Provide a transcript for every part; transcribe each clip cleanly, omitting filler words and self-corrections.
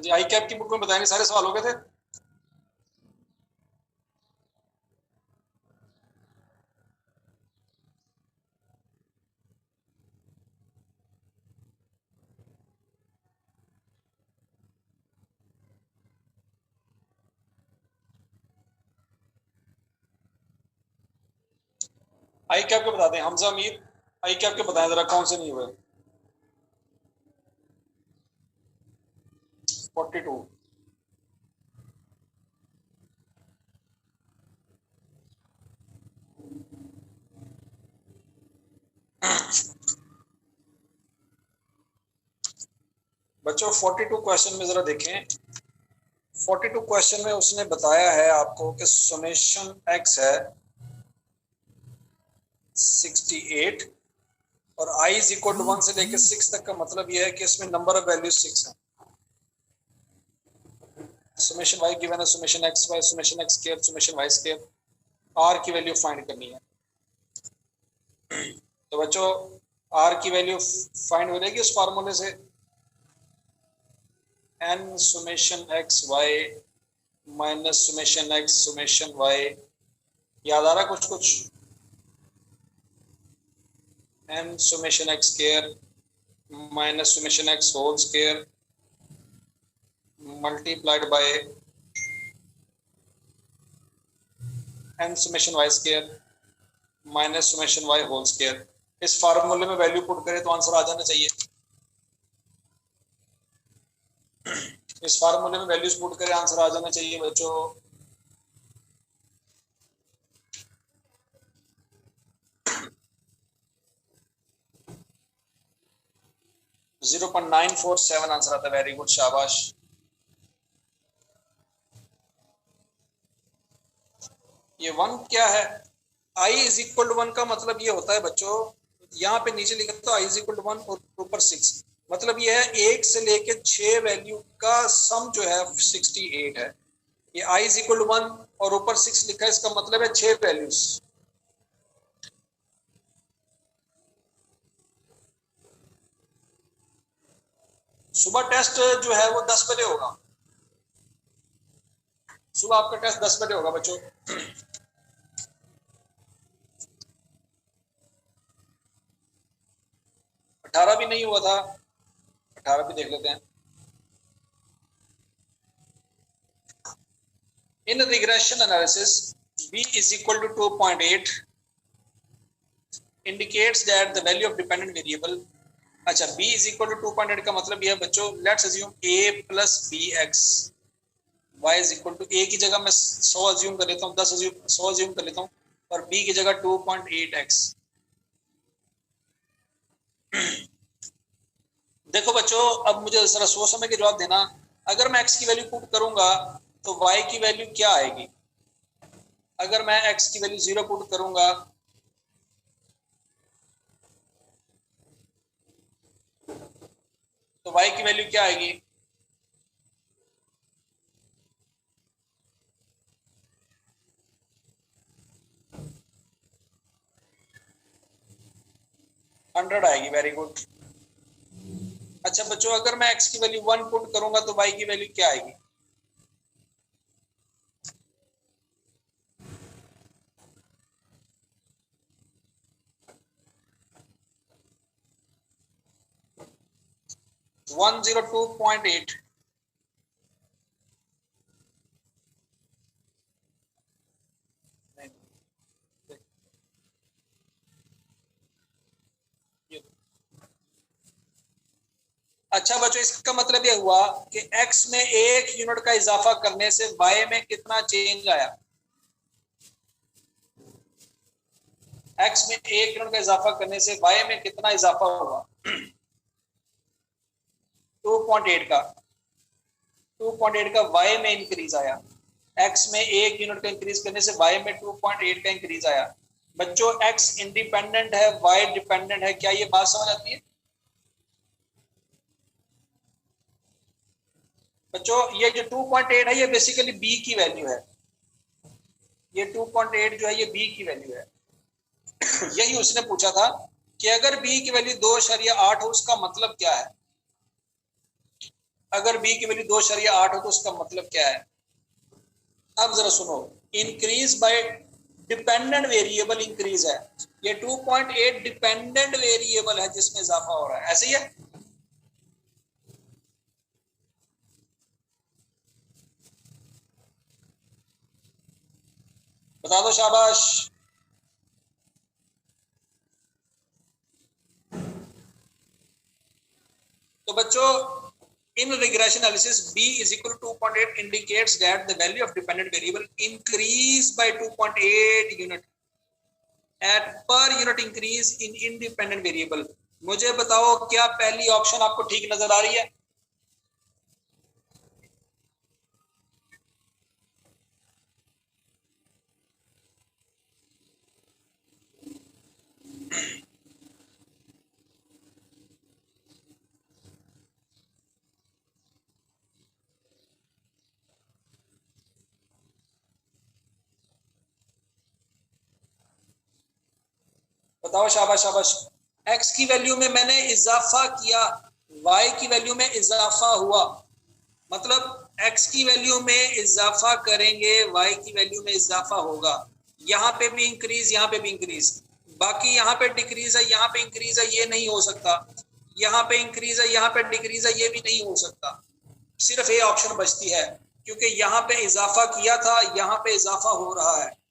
जी आई cap की book में बताएंगे सारे सवाल हो गए थे। आई कैप के बता दें हमजा मीर, आई कैप के बताएं जरा कौन से नहीं हुए। 42 बच्चों 42 क्वेश्चन में जरा देखें। 42 क्वेश्चन में उसने बताया है आपको कि समेशन एक्स है 68 और i इज इक्वल टू 1 से लेकर 6 तक का मतलब यह है कि इसमें नंबर ऑफ वैल्यूज 6 है। समेशन y गिवन है, summation x y, summation x square, summation y square, r की वैल्यू फाइंड करनी है। तो बच्चों r की वैल्यू फाइंड हो जाएगी उस फार्मूले से n summation x y minus summation x summation y। याद आ रहा कुछ कुछ? n summation x square minus summation x whole square multiplied by n summation y square minus summation y whole square। इस फार्मूले में वैल्यू पुट करें तो answer आ जाना चाहिए। इस फार्मूले में वैल्यूज पुट करें आंसर आ जाना चाहिए बच्चों। जीरो 0.947 आंसर आता है। वेरी गुड, शाबाश। ये 1 क्या है? i इज इक्वल टू 1 का मतलब ये होता है बच्चों, यहाँ पे नीचे लिखा तो i इज इक्वल टू 1 और ऊपर 6, मतलब ये है 1 से लेके 6 वैल्यू का सम जो है 68 है। ये i इज इक्वल टू 1 और ऊपर 6 लिखा है, इसका मतलब है 6 वैल्यूज। सुबह टेस्ट जो है वो 10 बजे होगा। सुबह आपका टेस्ट 10 बजे होगा बच्चों। 18 भी नहीं हुआ था, 18 भी देख लेते हैं। In regression analysis b is equal to 2.8 indicates that the value of dependent variable। अच्छा, b is equal to 2.8 का मतलब यह बच्चों, let's assume a plus bx, y is equal to a की जगह मैं 100 अज्यूम कर लेता हूँ, 100 अज्यूम कर लेता हूँ और b की जगह 2.8x। देखो बच्चों, अब मुझे जरा सोच समझ के जवाब देना। अगर मैं x की वैल्यू पुट करूंगा तो y की वैल्यू क्या आएगी? अगर मैं x की वैल्यू 0 पुट करूंगा तो y की वैल्यू क्या आएगी? हंड्रेड आएगी। Very good. अच्छा बच्चों, अगर मैं x की वैल्यू 1 पुट करूंगा तो y की वैल्यू क्या आएगी? वन 102.8। अच्छा बच्चों, इसका मतलब यह हुआ कि x में 1 यूनिट का इजाफा करने से y में कितना चेंज आया? x में 1 यूनिट का इजाफा करने से y में कितना इजाफा हुआ? 2.8 का 2.8 का y में इंक्रीज आया। x में 1 यूनिट का इंक्रीज करने से y में 2.8 का इंक्रीज आया। बच्चों x इंडिपेंडेंट है, y डिपेंडेंट है, क्या ये बात समझ आती है? बच्चों ये जो 2.8 है ये बेसिकली b की वैल्यू है। ये 2.8 जो है ये b की वैल्यू है। यही उसने पूछा था कि अगर b की वैल्यू 2.8 हो उसका मतलब क्या है? अगर बी की वैल्यू 2.8 हो तो उसका मतलब क्या है? अब जरा सुनो, increase by dependent variable increase है, ये 2.8 डिपेंडेंट वेरिएबल है जिसमें इजाफा हो रहा है, ऐसे ही है। बता दो, शाबाश। तो बच्चों, in regression analysis b is equal to 2.8 indicates that the value of dependent variable increased by 2.8 unit at per unit increase in independent variable। मुझे बताओ, क्या पहली ऑप्शन आपको ठीक नजर आ रही है? बताओ, शाबाश शाबाश। x की वैल्यू में मैंने इजाफा किया, y की वैल्यू में इजाफा हुआ, मतलब x की वैल्यू में इजाफा करेंगे y की वैल्यू में इजाफा होगा। यहाँ पे भी इंक्रीज, यहाँ पे भी इंक्रीज, बाकी यहाँ पे डिक्रीज है, यहाँ पे इंक्रीज है, ये नहीं हो सकता। यहाँ पे इंक्रीज है, यहाँ पे डिक्रीज है, ये भी नहीं हो सकता। सिर्फ ये ऑप्शन बचती है, क्योंकि यहाँ पे इजाफा किया था, यहाँ पे इजाफा हो रहा है।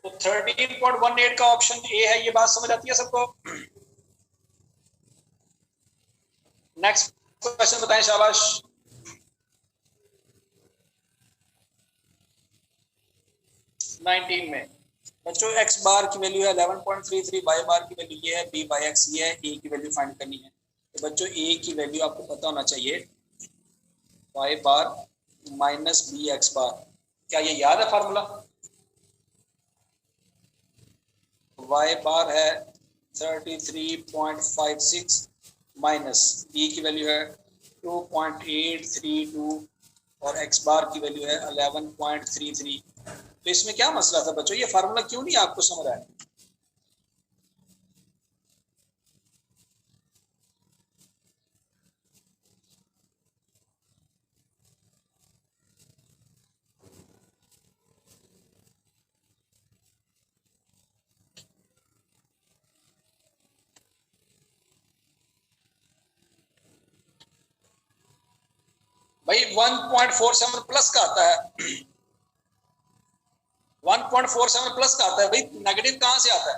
तो 13.18 का ऑप्शन ए है, ये बात समझ आती है सबको? नेक्स्ट क्वेश्चन बताएं, शाबाश। नाइनटीन में बच्चों x बार की वैल्यू है 11.33, y बार की वैल्यू ये है, b बाई एक्स ये है, a की वैल्यू फाइंड करनी है। तो बच्चों a की वैल्यू आपको पता होना चाहिए, y बार माइनस बी एक्स बार। क्या ये याद है फार्मूला? y बार है 33.56 माइनस b की वैल्यू है 2.832 और x बार की वैल्यू है 11.33। तो इसमें क्या मसला था बच्चों? ये फार्मूला क्यों नहीं आपको समझ आया? भाई 1.47 प्लस का आता है, 1.47 प्लस का आता है भाई, नेगेटिव कहां से आता है?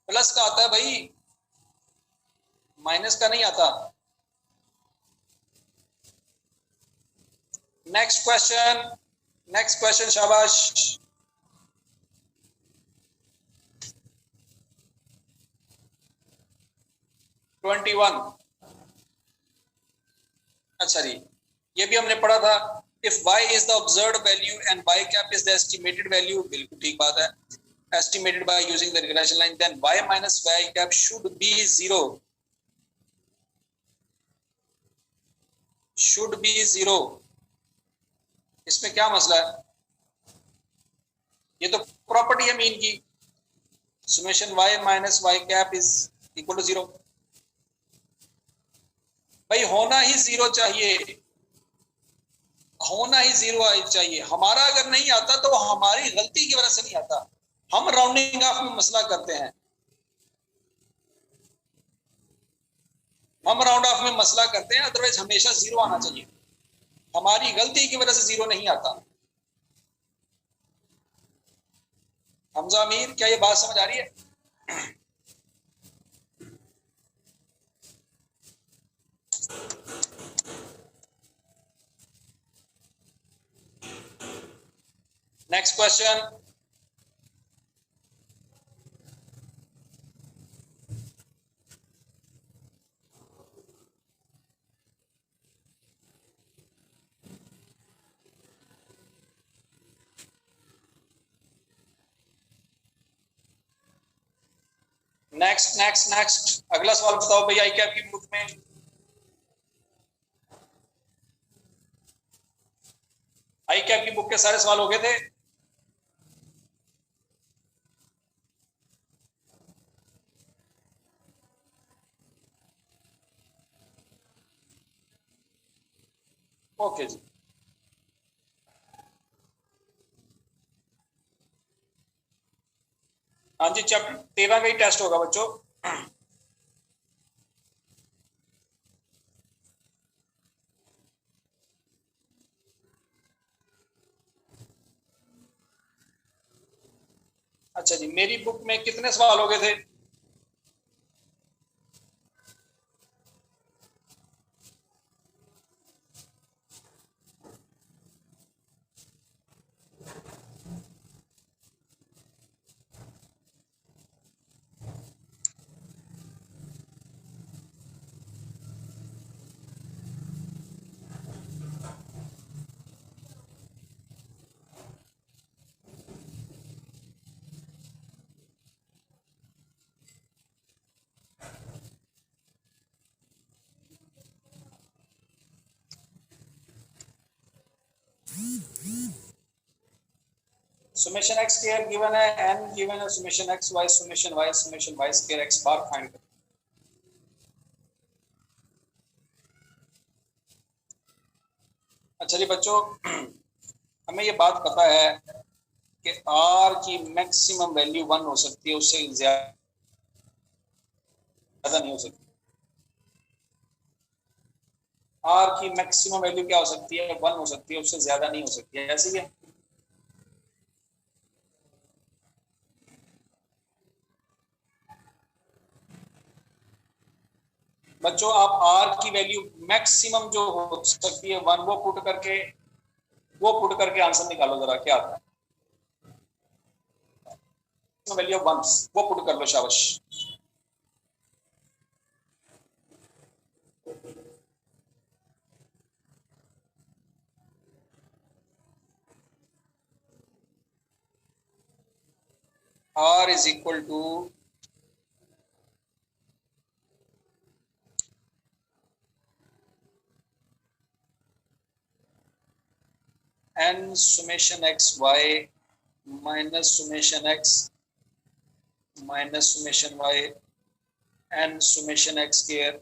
प्लस का आता है भाई, माइनस का नहीं आता। नेक्स्ट क्वेश्चन, नेक्स्ट क्वेश्चन, शाबाश। 21। अच्छा जी, ये भी हमने पढ़ा था। If y is the observed value and y cap is the estimated value, बिल्कुल ठीक बात है, estimated by using the regression line, then y minus y cap should be 0, should be 0। इसमें क्या मसला है? ये तो प्रॉपर्टी है मीन की, summation y minus y cap is equal to 0। भाई होना ही 0 चाहिए, होना ही 0 चाहिए। हमारा अगर नहीं आता तो हमारी गलती की वजह से नहीं आता, हम राउंडिंग ऑफ में मसला करते हैं, हम राउंड ऑफ में मसला करते हैं, अदरवाइज हमेशा 0 आना चाहिए। हमारी गलती की वजह से 0 नहीं आता। हमजा अमीर, क्या ये बात समझ आ रही है? Next question, next next next, अगला सवाल बताओ भैया, आई कैप की बुक में। भाई क्या आपकी बुक के सारे सवाल हो गए थे? ओके जी। हाँ जी, चैप्टर 13 का ही टेस्ट होगा बच्चों। अच्छा जी, मेरी बुक में कितने सवाल हो गए थे? सुमेशन एक्स स्क्वायर गिवन है, एन गिवन है, summation x y, summation Y square x bar find करें। अच्छा जी बच्चों, हमें ये बात पता है कि आर की मैक्सिमम वैल्यू 1 हो सकती है, उससे ज्यादा नहीं हो सकती। आर की मैक्सिमम वैल्यू क्या हो सकती है? 1 हो सकती है, उससे ज्यादा नहीं हो सकती है। ऐसे ही है बच्चों। आप आर की वैल्यू मैक्सिमम जो हो सकती है 1, वो पुट करके आंसर निकालो जरा, क्या आता है? वैल्यू ऑफ 1 वो पुट कर लो, शाबाश। R is equal to N summation x Y minus summation X minus summation Y N summation x square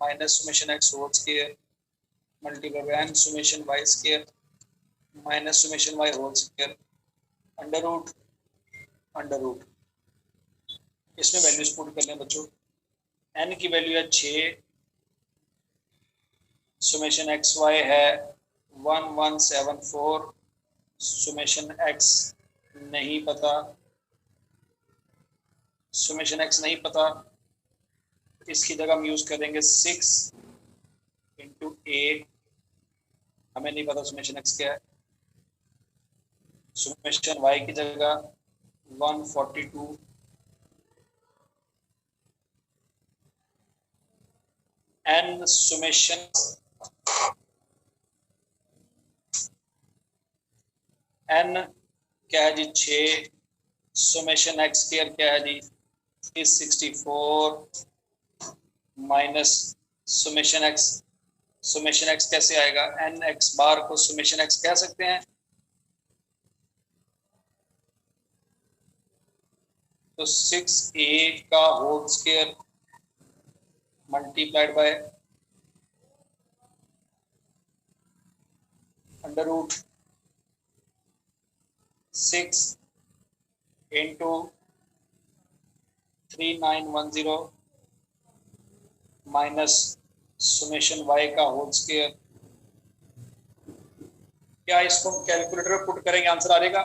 minus summation X whole square multiply by N summation Y square minus summation Y whole square under root. इसमें values put कर लें बच्चों। N की value है 6, summation x Y है 1174, summation x नहीं पता, summation x नहीं पता, इसकी जगह हम यूज करेंगे 6 इंटू ए, हमें नहीं पता सुमेशन एक्स क्या है। सुमेशन वाई की जगह 142 एन सुमेशन एन क्या है जी 6, सुमेशन एक्स स्क्वायर क्या है जी 64 माइनस सुमेशन एक्स कैसे आएगा? एन एक्स बार को सुमेशन एक्स कह सकते हैं, तो 6a का whole square multiplied by under root 6 into 3910 minus summation Y का होल स्क्वायर। क्या इसको कैलकुलेटर में पुट करेंगे आंसर आ जाएगा?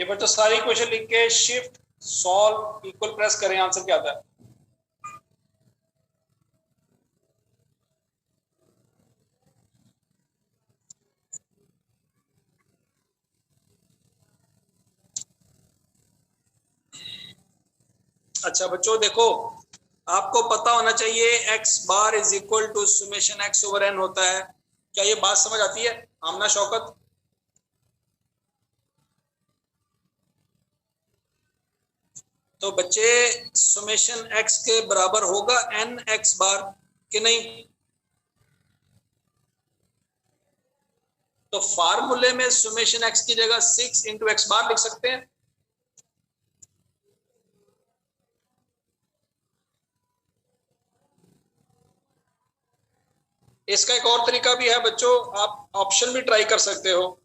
ये बच्चों सारी क्वेश्चन लिख के शिफ्ट सॉल्व इक्वल प्रेस करें, आंसर क्या आता है? अच्छा बच्चों देखो, आपको पता होना चाहिए x bar is equal to summation x over n होता है। क्या ये बात समझ आती है आमना शौकत? तो बच्चे सुमेशन x के बराबर होगा n x बार कि नहीं? तो फार्मूले में सुमेशन x की जगह 6 इंटू एक्स बार लिख सकते हैं। इसका एक और तरीका भी है बच्चों, आप ऑप्शन भी ट्राई कर सकते हो।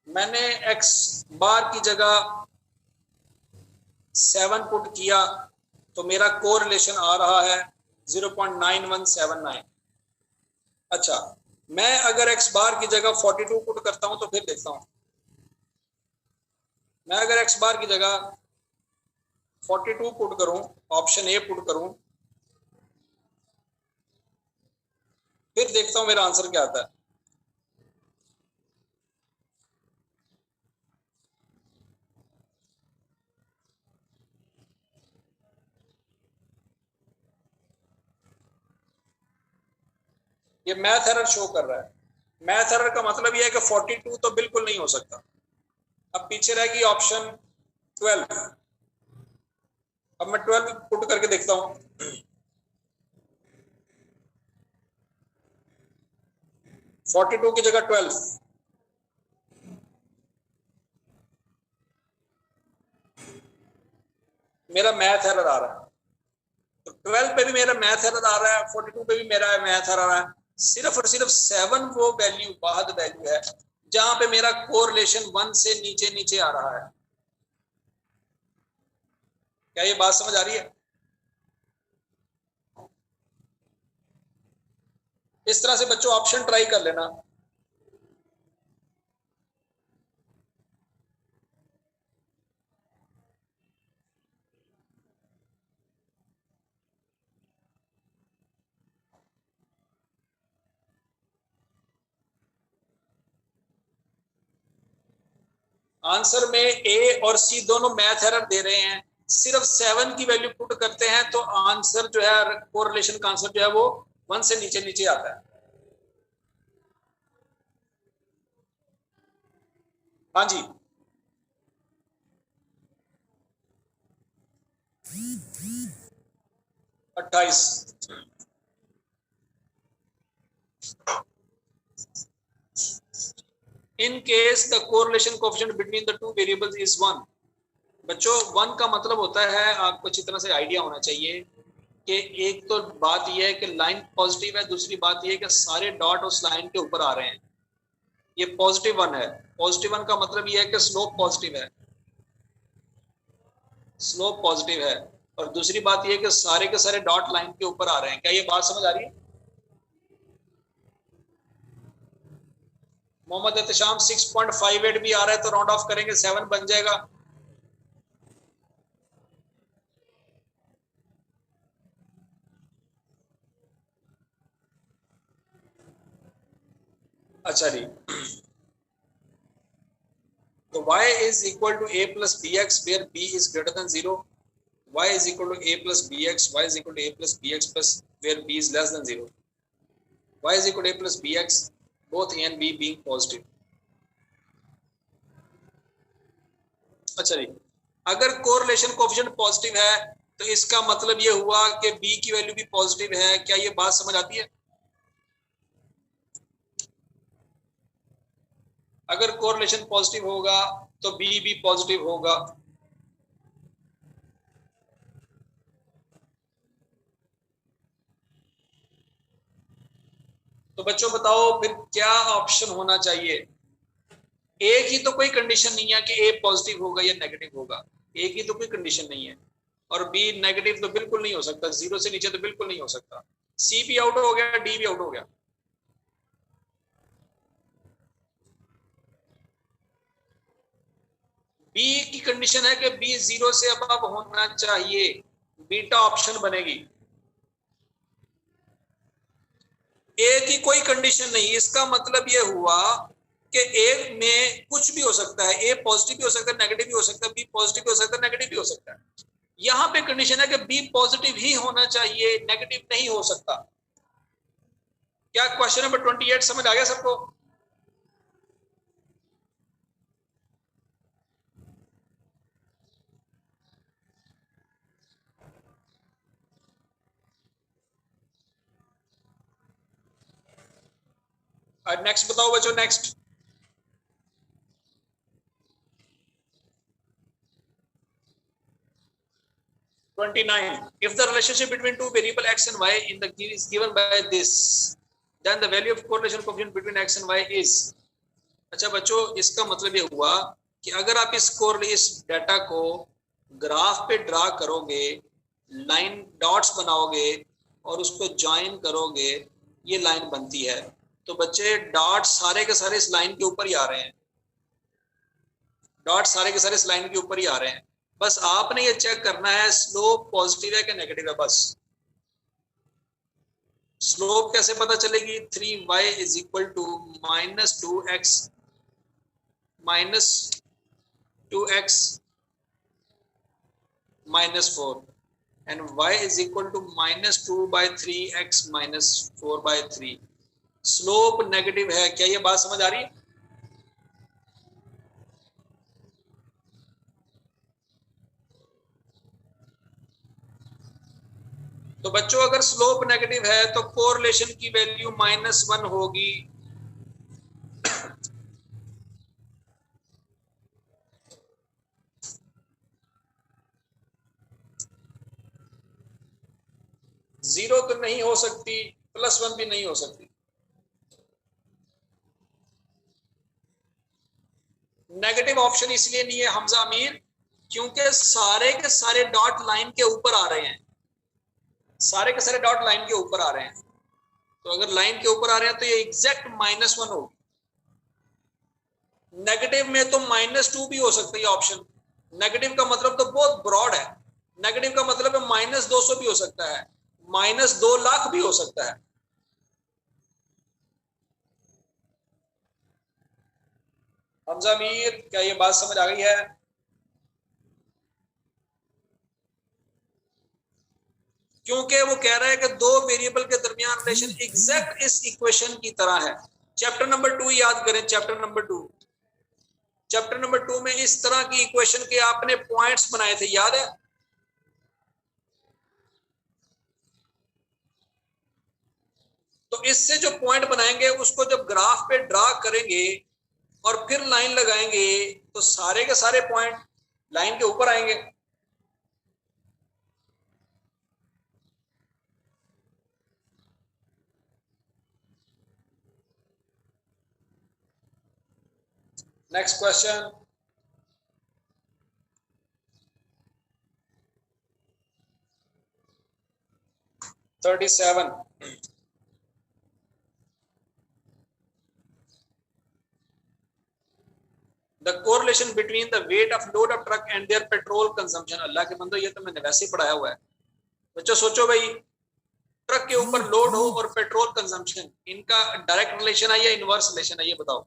मैंने x बार की जगह 7 पुट किया तो मेरा कोरिलेशन आ रहा है 0.9179। अच्छा, मैं अगर x बार की जगह 42 पुट करता हूं तो फिर देखता हूं। मैं अगर x बार की जगह 42 पुट करूं, ऑप्शन ए पुट करूं, फिर देखता हूं मेरा आंसर क्या आता है। ये मैथ एरर शो कर रहा है। मैथ एरर का मतलब ये है कि 42 तो बिल्कुल नहीं हो सकता। अब पीछे रहेगी ऑप्शन 12। अब मैं 12 पुट करके देखता हूं। 42 की जगह 12, मेरा मैथ एरर आ रहा है। तो 12 पे भी मेरा मैथ एरर आ रहा है, 42 पे भी मेरा मैथ एरर आ रहा है। सिर्फ और सिर्फ 7 वो वैल्यू वाहद वैल्यू है जहां पे मेरा कोरिलेशन 1 से नीचे नीचे आ रहा है। क्या ये बात समझ आ रही है? इस तरह से बच्चों ऑप्शन ट्राई कर लेना। आंसर में ए और सी दोनों मैथ एरर दे रहे हैं। सिर्फ 7 की वैल्यू पुट करते हैं तो आंसर जो है, कोरिलेशन का आंसर जो है वो 1 से नीचे नीचे आता है। हाँ जी, अट्ठाईस। In case the correlation coefficient between the two variables is 1। बच्चों 1 का मतलब होता है, आपको अच्छी तरह से आइडिया होना चाहिए कि एक तो बात यह है कि लाइन पॉजिटिव है, दूसरी बात यह है कि सारे डॉट उस लाइन के ऊपर आ रहे हैं। ये पॉजिटिव 1 है। पॉजिटिव 1 का मतलब यह है कि स्लोप पॉजिटिव है, स्लोप पॉजिटिव है। और दूसरी बात यह है कि सारे के सारे डॉट लाइन के ऊपर आ रहे हैं। क्या ये बात समझ आ रही है? मोहम्मद एहतशाम 6.58 भी आ रहा है तो राउंड ऑफ करेंगे 7 बन जाएगा। अच्छा जी, तो y is equal to a plus bx where b is greater than 0. Y is equal to a plus bx, y is equal to a plus bx plus where b is less than 0. Y is equal to a plus bx, both a and b being positive. अच्छा जी, अगर correlation coefficient positive है तो इसका मतलब ये हुआ कि B की वैल्यू भी पॉजिटिव है। क्या ये बात समझ आती है? अगर कोरिलेशन पॉजिटिव होगा तो बी भी पॉजिटिव होगा। तो बच्चों बताओ फिर क्या ऑप्शन होना चाहिए? एक ही तो कोई कंडीशन नहीं है कि ए पॉजिटिव होगा या नेगेटिव होगा, एक ही तो कोई कंडीशन नहीं है। और बी नेगेटिव तो बिल्कुल नहीं हो सकता, जीरो से नीचे तो बिल्कुल नहीं हो सकता। सी भी आउट हो गया, डी भी आउट हो गया। बी की कंडीशन है कि बी जीरो से अब होना चाहिए, बीटा ऑप्शन बनेगी। ए की कोई कंडीशन नहीं, इसका मतलब यह हुआ कि ए में कुछ भी हो सकता है, ए पॉजिटिव भी हो सकता है, नेगेटिव भी हो सकता है, बी पॉजिटिव भी हो सकता है, नेगेटिव भी हो सकता है। यहां पे कंडीशन है कि बी पॉजिटिव ही होना चाहिए, नेगेटिव नहीं हो सकता। क्या क्वेश्चन नंबर 28 समझ आ गया सबको? नेक्स्ट बताओ बच्चों, next. 29. If the relationship between two variable x and y in the is given by this, then the value of correlation coefficient between x and y is। अच्छा बच्चों, इसका मतलब ये हुआ कि अगर आप इस डाटा को ग्राफ पे ड्रा करोगे, लाइन डॉट्स बनाओगे और उसको ज्वाइन करोगे, ये लाइन बनती है। तो बच्चे डॉट सारे के सारे इस लाइन के ऊपर ही आ रहे हैं, डॉट सारे के सारे इस लाइन के ऊपर ही आ रहे हैं। बस आपने ये चेक करना है स्लोप पॉजिटिव है कि नेगेटिव है। बस स्लोप कैसे पता चलेगी? 3y is equal to -2x -2x -4 and y is equal to -2/3x -4/3। Slope negative है। क्या ये बात समझ आ रही है? तो बच्चों अगर स्लोप नेगेटिव है तो कोरिलेशन की वैल्यू -1 होगी। जीरो तो नहीं हो सकती, +1 भी नहीं हो सकती। नेगेटिव ऑप्शन इसलिए नहीं है हमजा अमीर, क्योंकि सारे के सारे डॉट लाइन के ऊपर आ रहे हैं, सारे के सारे डॉट लाइन के ऊपर आ रहे हैं। तो अगर लाइन के ऊपर आ रहे हैं तो ये एग्जैक्ट -1 होगी। नेगेटिव में तो -2 भी हो सकता है ऑप्शन। नेगेटिव का मतलब तो बहुत ब्रॉड है। नेगेटिव का मतलब है -200 भी हो सकता है, -2 लाख भी हो सकता है। हमजा मीर, क्या ये बात समझ आ गई है? क्योंकि वो कह रहा है कि दो वेरिएबल के दरमियान रिलेशन एग्जैक्ट इस इक्वेशन की तरह है। चैप्टर नंबर 2 याद करें, चैप्टर नंबर 2। चैप्टर नंबर 2 में इस तरह की इक्वेशन के आपने पॉइंट्स बनाए थे, याद है? तो इससे जो पॉइंट बनाएंगे उसको जब ग्राफ पे ड्रा करेंगे और फिर लाइन लगाएंगे तो सारे के सारे पॉइंट लाइन के ऊपर आएंगे। Next question. Thirty seven. The correlation between the weight of load of truck and their petrol consumption। अल्लाह के बंदो, ये तो मैंने वैसे ही पढ़ाया हुआ है। बच्चों सोचो भाई, ट्रक के ऊपर लोड हो और पेट्रोल कंजम्पशन, इनका डायरेक्ट रिलेशन है या इनवर्स रिलेशन है, ये बताओ।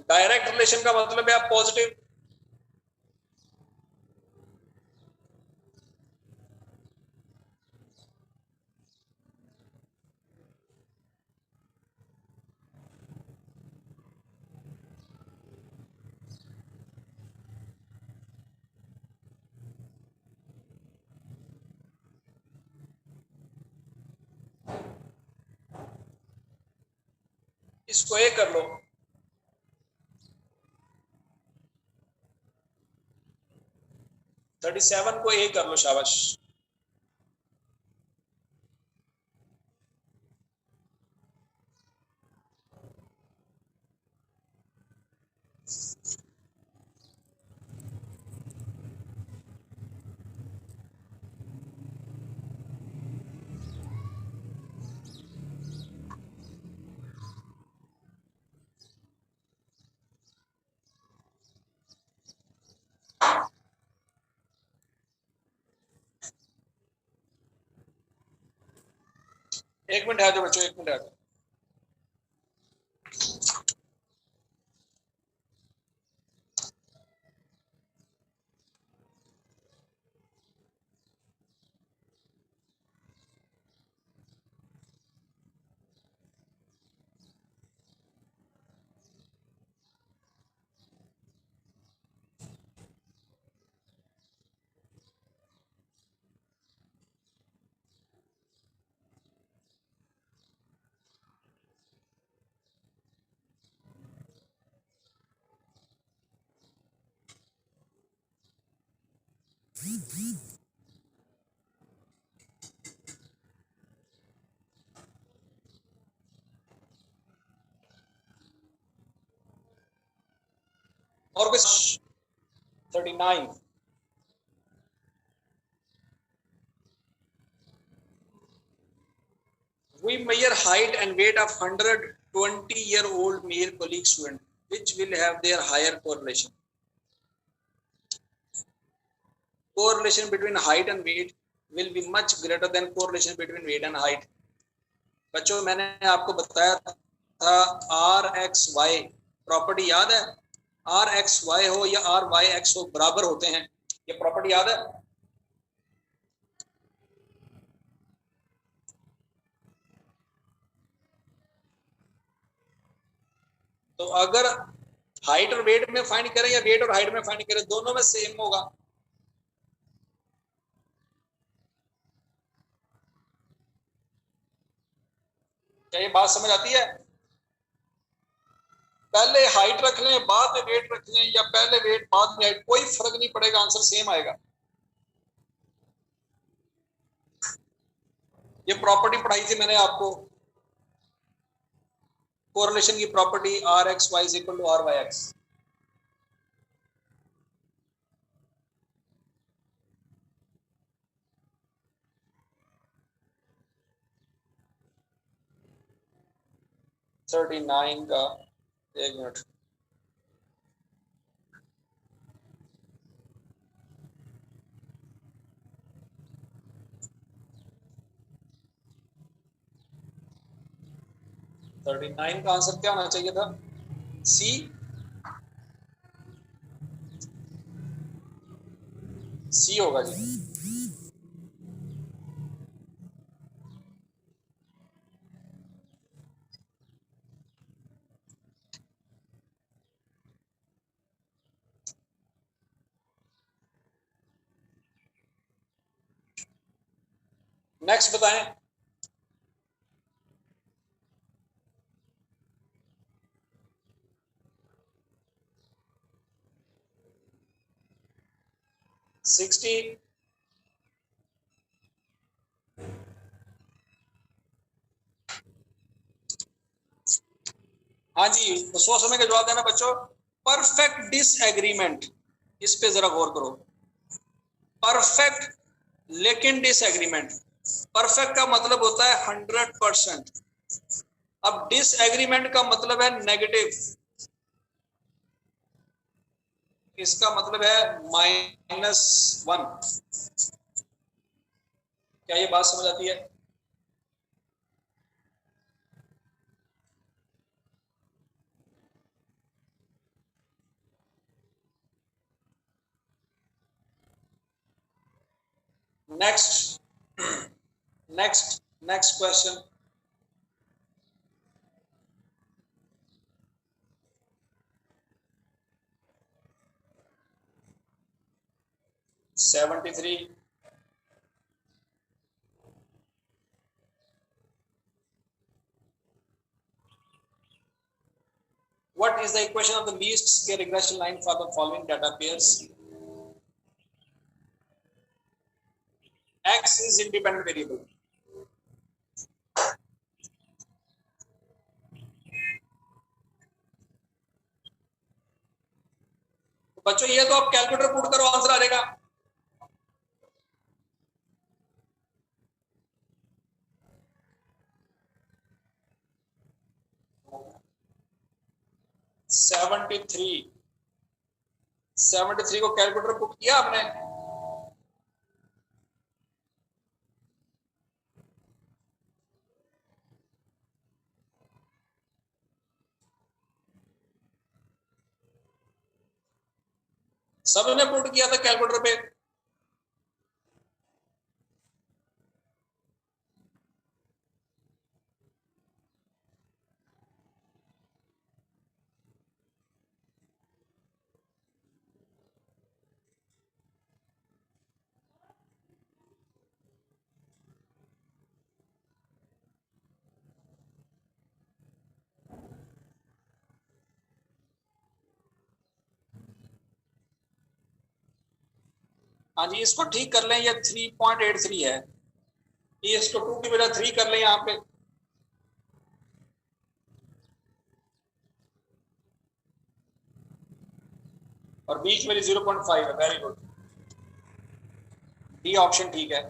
डायरेक्ट रिलेशन का मतलब है आप पॉजिटिव। इसको ए कर लो, थर्टी सेवन को ए कर लो, शाबाश। एक मिनट आ जाओ बच्चों, एक मिनट आ जाओ। और कुछ 39, we measure height and weight of 120-year-old male colleague student which will have their higher correlation. Correlation between height and weight will be much greater than correlation between weight and height. बच्चों मैंने आपको बताया था RXY property याद है? RXY हो या RYX हो बराबर होते हैं, ये प्रॉपर्टी याद है? तो अगर हाइट और वेट में फाइंड करें या वेट और हाइट में फाइंड करें, दोनों में सेम होगा। क्या ये बात समझ आती है? पहले हाइट रख लें बाद में वेट रख लें या पहले वेट बाद में हाइट, कोई फर्क नहीं पड़ेगा, आंसर सेम आएगा। ये प्रॉपर्टी पढ़ाई थी मैंने आपको, कोरिलेशन की property RXY is equal to RYX। Thirty nine का एक मिनट, थर्टी नाइन का आंसर क्या होना चाहिए था? सी। सी होगा जी। नेक्स्ट बताएं। सिक्सटी, हाँ जी, सो समय का जवाब देना बच्चों। परफेक्ट डिसएग्रीमेंट, इस पे जरा गौर करो। परफेक्ट लेकिन डिसएग्रीमेंट, परफेक्ट का मतलब होता है 100%, अब डिसएग्रीमेंट का मतलब है नेगेटिव, इसका मतलब है -1। क्या ये बात समझ आती है? Next next next question. Seventy three, What is the equation of the least square regression line for the following data pairs? X is independent variable. बच्चों ये तो आप कैलकुलेटर पुट करो, आंसर आ जाएगा। सेवेंटी थ्री को कैलकुलेटर पुट किया आपने? सबने पुट किया था कैलकुलेटर पे। हाँ जी, इसको ठीक कर लें, ये 3.83 है, ये इसको 2 की वजह 3 कर लें यहाँ पे। और बीच मेरी 0.5 है। वेरी गुड, डी ऑप्शन ठीक है।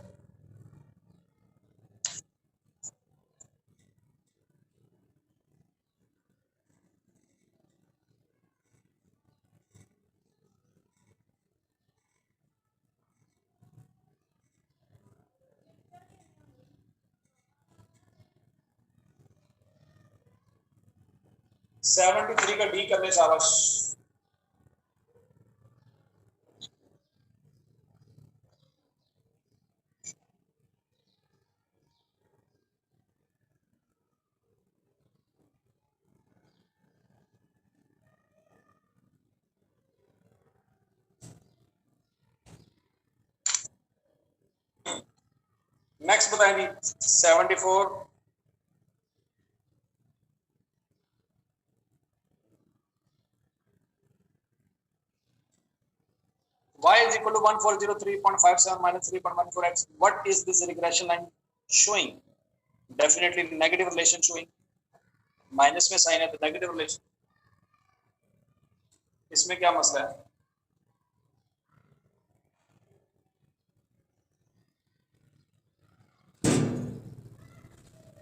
सेवेंटी थ्री का डी कर ले, शाबाश। नेक्स्ट बताएंगे 74। y is equal to 1403.57 minus 3.14x. What is this regression line showing? Definitely negative relation showing. Minus में साइन है तो नेगेटिव रिलेशन। इसमें क्या मसला है?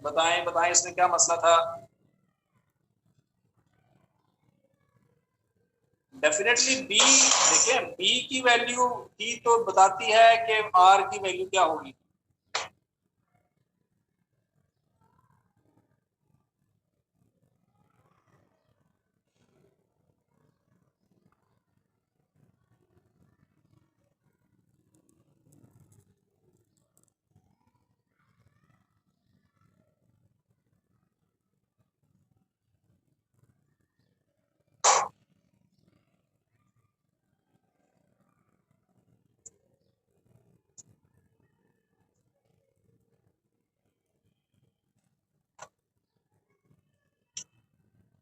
बताएं बताएं, इसमें क्या मसला था? डेफिनेटली बी, देखिए बी की वैल्यू ही तो बताती है कि आर की वैल्यू क्या होगी।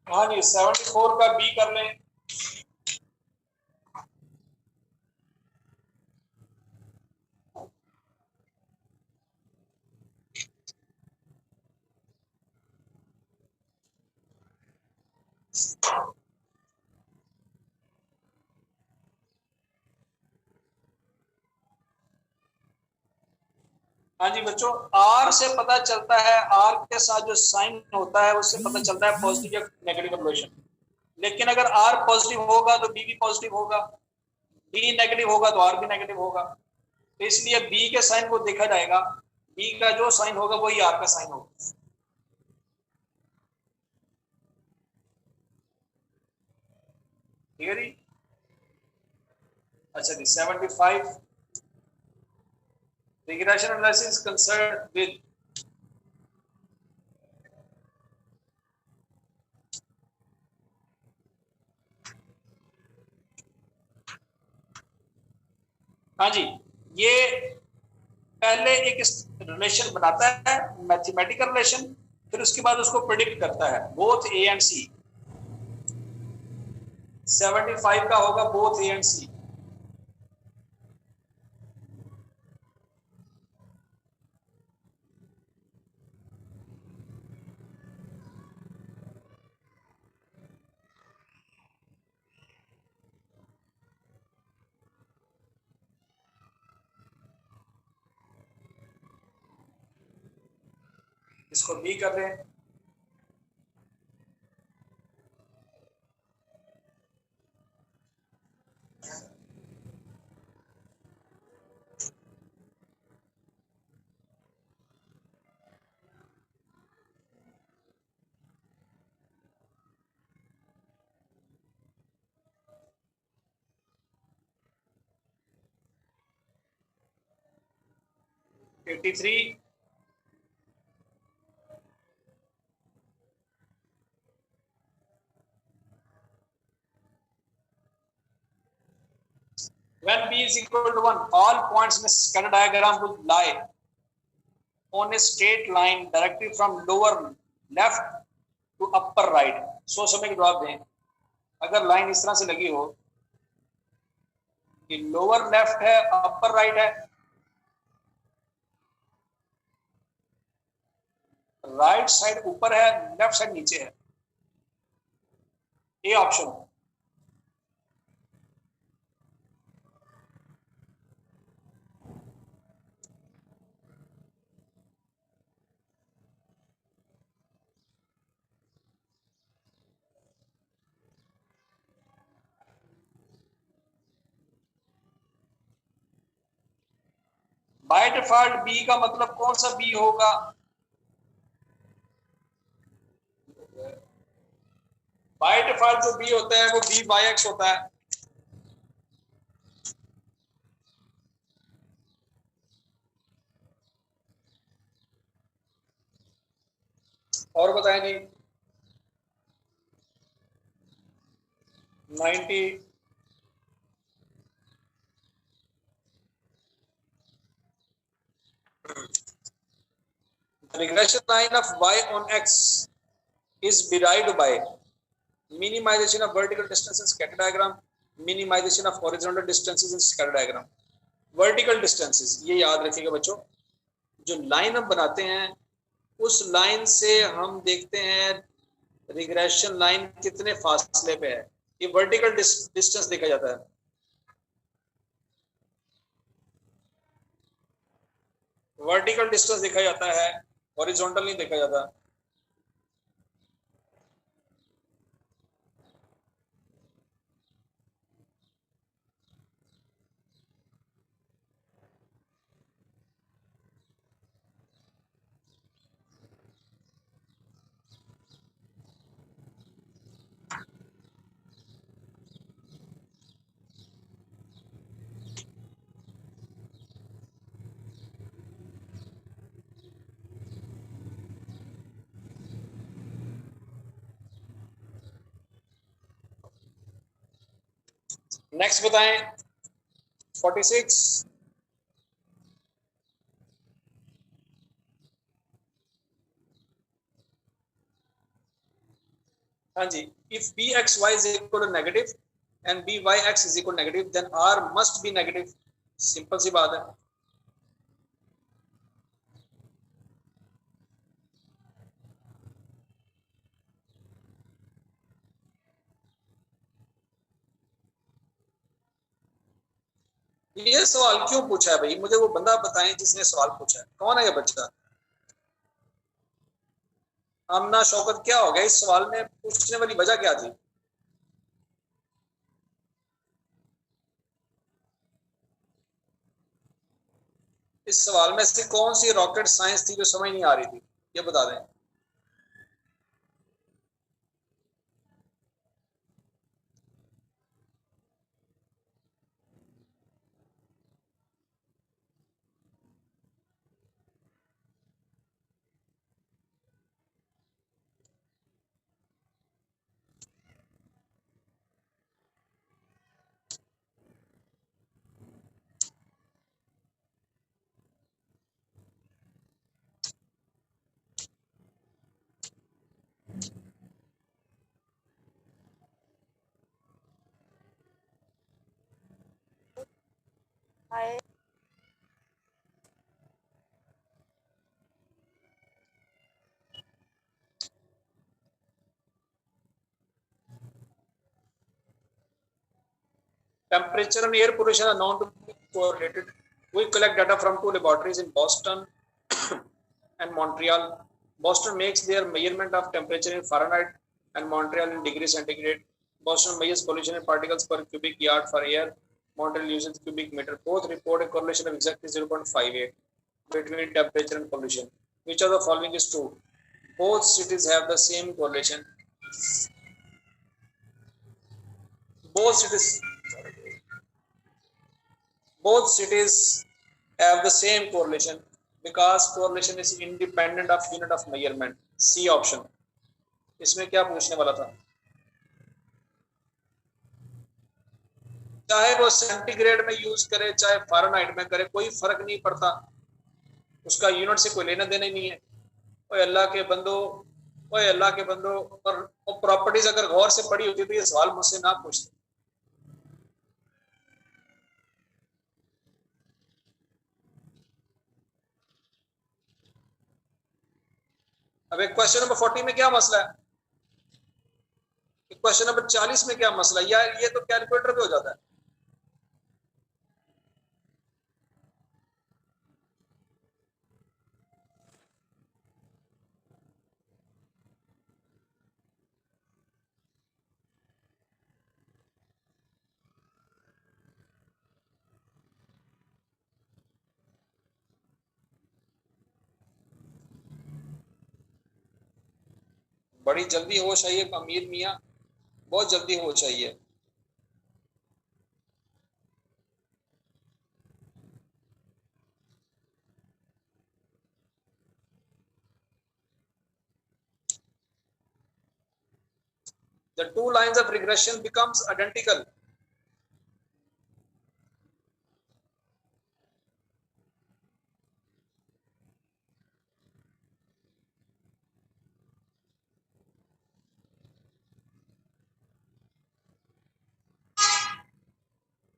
हाँ जी, 74 का बी कर लें। हाँ जी बच्चों, आर से पता चलता है, आर के साथ जो साइन होता है उससे पता चलता है पॉजिटिव या नेगेटिव रिलेशन। लेकिन अगर आर पॉजिटिव होगा तो बी भी पॉजिटिव होगा, बी नेगेटिव होगा तो आर भी नेगेटिव होगा। तो इसलिए बी के साइन को देखा जाएगा, बी का जो साइन होगा वही आर का साइन होगा। ठीक है जी। अच्छा जी, 75 regression analysis concerned with हाँ जी, ये पहले एक रिलेशन बनाता है, मैथमेटिकल रिलेशन, फिर उसके बाद उसको प्रिडिक्ट करता है, बोथ ए एंड सी। 75 का होगा बोथ ए एंड सी। इसको बी कर रहे हैं। Eighty three when b is equal to 1 all points in the scatter diagram will lie on a straight line directly from lower left to upper right। सोच समझ के जवाब दें। अगर लाइन इस तरह से लगी हो कि लोअर लेफ्ट है अपर राइट है, राइट साइड ऊपर है लेफ्ट साइड नीचे है, ये ऑप्शन है। बाय डिफॉल्ट बी का मतलब कौन सा बी होगा? बाय डिफॉल्ट जो बी होता है वो बी बाय एक्स होता है। और बताएं जी। 90 regression line of y on x is derived by minimization of vertical distance in scatter diagram, minimization of horizontal distances in scatter diagram। Vertical distances ये याद रखिएगा बच्चों, जो लाइन हम बनाते हैं उस लाइन से हम देखते हैं रिग्रेशन लाइन कितने फासले पे है, ये वर्टिकल डिस्टेंस देखा जाता है। वर्टिकल डिस्टेंस देखा जाता है, हॉरिजॉन्टल नहीं देखा जाता। नेक्स्ट बताएं 46। हाँ जी, if bxy is equal to negative and byx is equal to negative then r must be negative। Simple सी बात है। ये सवाल क्यों पूछा है भाई? मुझे वो बंदा बताएं जिसने सवाल पूछा है, कौन है ये बच्चा? आमना शौकत, क्या हो गया इस सवाल में? पूछने वाली वजह क्या थी? इस सवाल में से कौन सी रॉकेट साइंस थी जो समझ नहीं आ रही थी, ये बता दें। आए Temperature and air pollution are known to be correlated. We collect data from two laboratories in Boston and Montreal. Boston makes their measurement of temperature in Fahrenheit and Montreal in degrees centigrade. Boston measures pollution in particles per cubic yard for air. Montreal uses cubic meter. Both report a correlation of exactly 0.58 between temperature and pollution. Which of the following is true? Both cities have the same correlation. Both cities have the same correlation because correlation is independent of unit of measurement. C option. इसमें क्या पूछने वाला था? चाहे वो centigrade में use करे चाहे फ़ारेनहाइट में करे, कोई फर्क नहीं पड़ता, उसका यूनिट से कोई लेना देना नहीं है। ओए अल्लाह के बंदो, ओए अल्लाह के बंदो, और प्रॉपर्टीज अगर गौर से पढ़ी होती तो ये सवाल मुझसे ना पूछते। अब एक क्वेश्चन नंबर 40 में क्या मसला है, क्वेश्चन नंबर 40 में क्या मसला है? यार ये तो कैलकुलेटर पे हो जाता है। बड़ी जल्दी हो चाहिए अमीर मियाँ, बहुत जल्दी हो चाहिए। The two lines of regression becomes identical.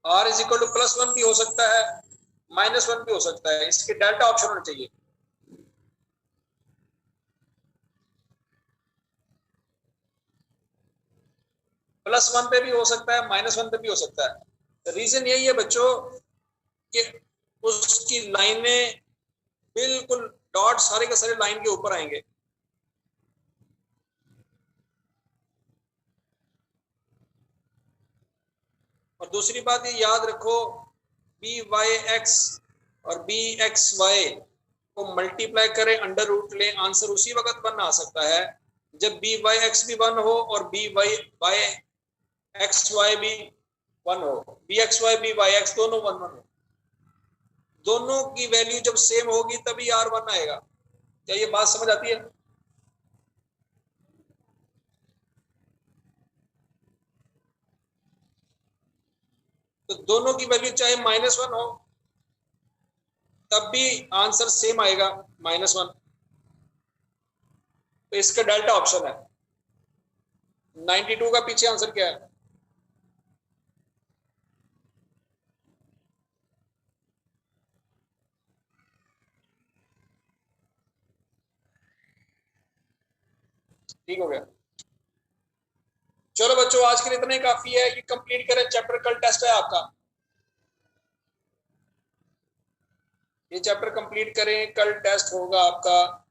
R is equal to +1 भी हो सकता है, -1 भी हो सकता है, इसके डेल्टा ऑप्शन होना चाहिए। +1 पे भी हो सकता है, -1 पे भी हो सकता है। रीजन यही है बच्चों कि उसकी लाइनें बिल्कुल डॉट सारे के सारे लाइन के ऊपर आएंगे। और दूसरी बात ये याद रखो, BYX और BXY को मल्टीप्लाई करें, अंडर रूट लें, आंसर उसी वक्त 1 आ सकता है जब BYX भी 1 हो और BYXY भी 1 हो, BXY BYX दोनों 1 1 हो। दोनों की वैल्यू जब सेम होगी तभी R1 आएगा। क्या ये बात समझ आती है? तो दोनों की वैल्यू चाहे -1 हो तब भी आंसर सेम आएगा, -1। तो इसका डेल्टा ऑप्शन है। 92 का पीछे आंसर क्या है? ठीक हो गया। चलो बच्चों आज के लिए इतना ही काफी है, ये कंप्लीट करें चैप्टर, कल टेस्ट है आपका। ये चैप्टर कंप्लीट करें, कल टेस्ट होगा आपका।